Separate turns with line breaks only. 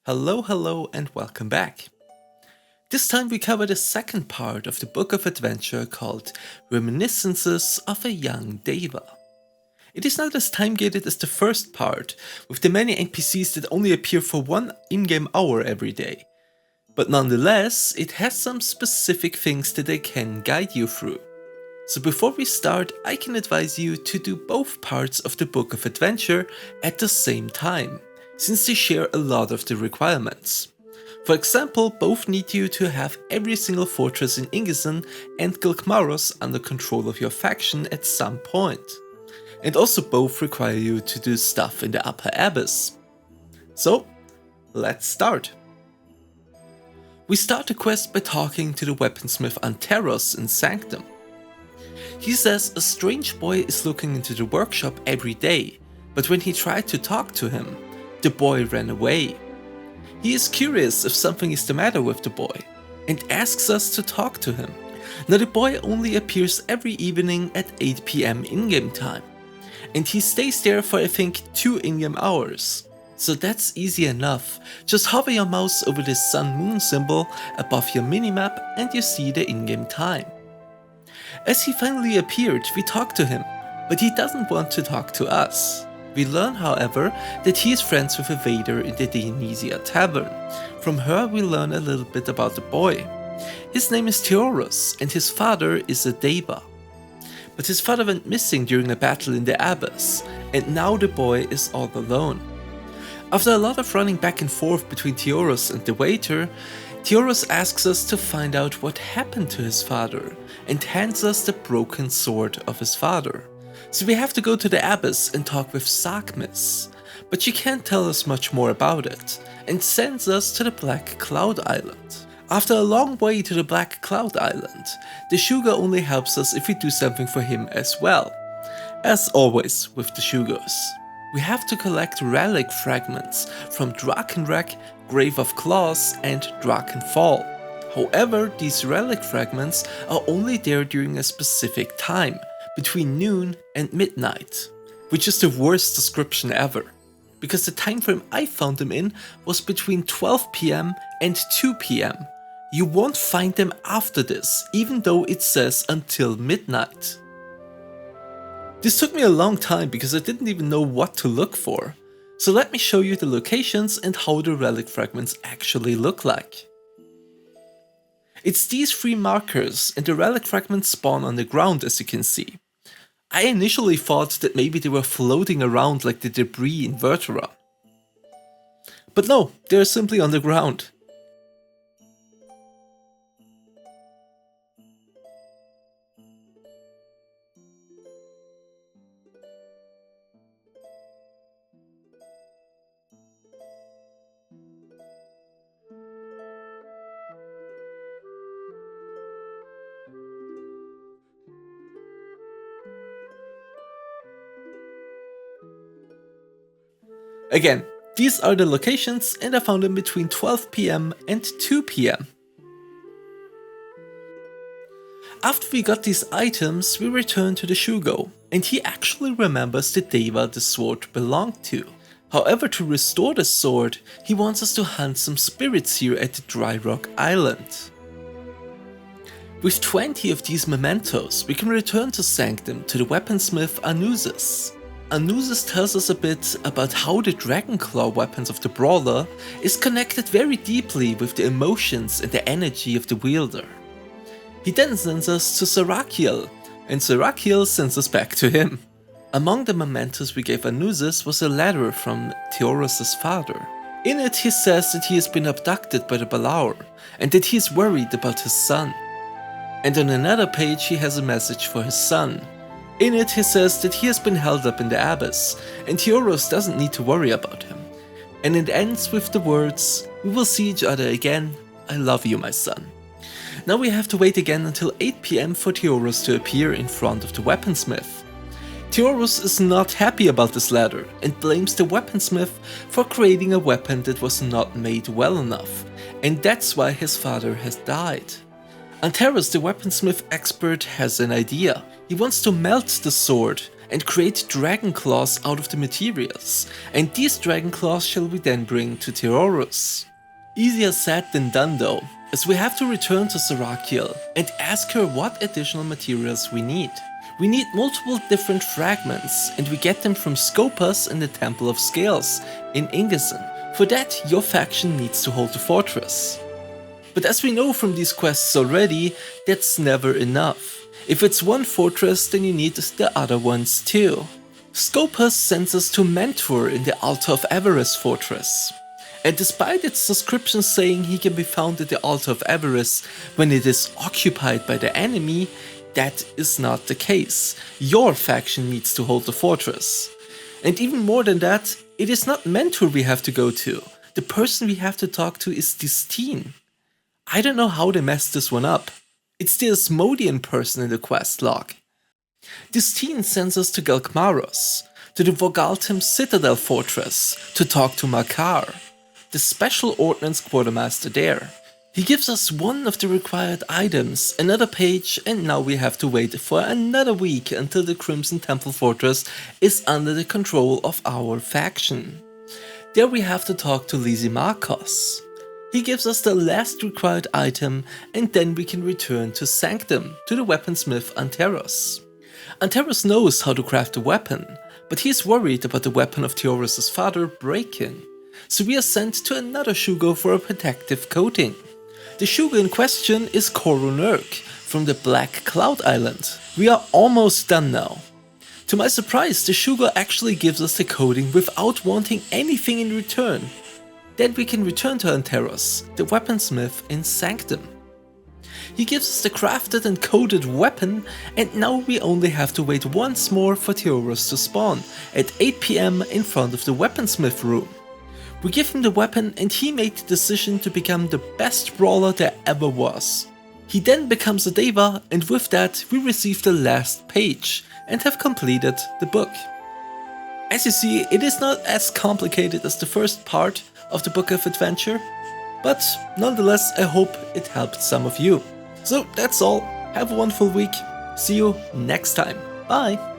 Hello, and welcome back. This time we cover the second part of the book of adventure called Reminiscences of a Young Daeva. It is not as time-gated as the first part, with the many NPCs that only appear for one in-game hour every day. But nonetheless, it has some specific things that they can guide you through. So before we start, I can advise you to do both parts of the book of adventure at the same time, since they share a lot of the requirements. For example, both need you to have every single fortress in Ingison and Gilkmaros under control of your faction at some point. And also both require you to do stuff in the Upper Abyss. So, let's start. We start the quest by talking to the weaponsmith Anteros in Sanctum. He says a strange boy is looking into the workshop every day, but when he tried to talk to him, the boy ran away. He is curious if something is the matter with the boy, and asks us to talk to him. Now the boy only appears every evening at 8 PM in-game time, and he stays there for I think 2 in-game hours. So that's easy enough, just hover your mouse over the sun-moon symbol above your minimap and you see the in-game time. As he finally appeared, we talk to him, but he doesn't want to talk to us. We learn, however, that he is friends with a waiter in the Dionysia Tavern. From her we learn a little bit about the boy. His name is Theorus, and his father is a Daeva. But his father went missing during a battle in the Abyss, and now the boy is all alone. After a lot of running back and forth between Theorus and the waiter, Theorus asks us to find out what happened to his father, and hands us the broken sword of his father. So we have to go to the Abyss and talk with Sarkmis, but she can't tell us much more about it, and sends us to the Black Cloud Island. After a long way to the Black Cloud Island, the Shuga only helps us if we do something for him as well. As always with the Shugos. We have to collect relic fragments from Drakenwreck, Grave of Claws, and Drakenfall. However, these relic fragments are only there during a specific time, between noon and midnight, which is the worst description ever, because the time frame I found them in was between 12 PM and 2 PM. You won't find them after this, even though it says until midnight. This took me a long time because I didn't even know what to look for, so let me show you the locations and how the relic fragments actually look like. It's these 3 markers, and the relic fragments spawn on the ground, as you can see. I initially thought that maybe they were floating around like the debris in Vertera. But no, they're simply on the ground. Again, these are the locations, and I found them between 12 PM and 2 PM. After we got these items, we return to the Shugo, and he actually remembers the Daeva the sword belonged to. However, to restore the sword, he wants us to hunt some spirits here at the Dry Rock Island. With 20 of these mementos, we can return to Sanctum to the weaponsmith Anusis. Anusis tells us a bit about how the Dragonclaw weapons of the Brawler is connected very deeply with the emotions and the energy of the wielder. He then sends us to Serakiel, and Serakiel sends us back to him. Among the mementos we gave Anusis was a letter from Theorus' father. In it he says that he has been abducted by the Balaur, and that he is worried about his son. And on another page he has a message for his son. In it he says that he has been held up in the Abyss, and Theorus doesn't need to worry about him. And it ends with the words, "We will see each other again, I love you my son." Now we have to wait again until 8 PM for Theorus to appear in front of the weaponsmith. Theorus is not happy about this letter, and blames the weaponsmith for creating a weapon that was not made well enough, and that's why his father has died. Anteros, the weaponsmith expert, has an idea. He wants to melt the sword and create dragon claws out of the materials, and these dragon claws shall we then bring to Theorus. Easier said than done though, as we have to return to Sarakiel and ask her what additional materials we need. We need multiple different fragments, and we get them from Scopas in the Temple of Scales in Ingesen. For that, your faction needs to hold the fortress. But as we know from these quests already, that's never enough. If it's one fortress, then you need the other ones too. Scopas sends us to Mentor in the Altar of Avarice fortress. And despite its description saying he can be found at the Altar of Avarice when it is occupied by the enemy, that is not the case. Your faction needs to hold the fortress. And even more than that, it is not Mentor we have to go to. The person we have to talk to is Distine. I don't know how they messed this one up. It's the Asmodean person in the quest log. Distine sends us to Galkmaros, to the Vogaltim Citadel Fortress, to talk to Makar, the Special Ordnance Quartermaster there. He gives us one of the required items, another page, and now we have to wait for another week until the Crimson Temple Fortress is under the control of our faction. There we have to talk to Lysimachos. He gives us the last required item, and then we can return to Sanctum, to the weaponsmith Anteros. Anteros knows how to craft a weapon, but he is worried about the weapon of Theorus' father breaking. So we are sent to another Shugo for a protective coating. The Shugo in question is Korunurk from the Black Cloud Island. We are almost done now. To my surprise, the Shugo actually gives us the coating without wanting anything in return. Then we can return to Anteros, the weaponsmith in Sanctum. He gives us the crafted and coated weapon, and now we only have to wait once more for Theorus to spawn at 8 PM in front of the weaponsmith room. We give him the weapon and he made the decision to become the best brawler there ever was. He then becomes a Daeva, and with that we receive the last page and have completed the book. As you see, it is not as complicated as the first part of the Book of Adventure, but nonetheless I hope it helped some of you. So that's all, have a wonderful week, see you next time, bye!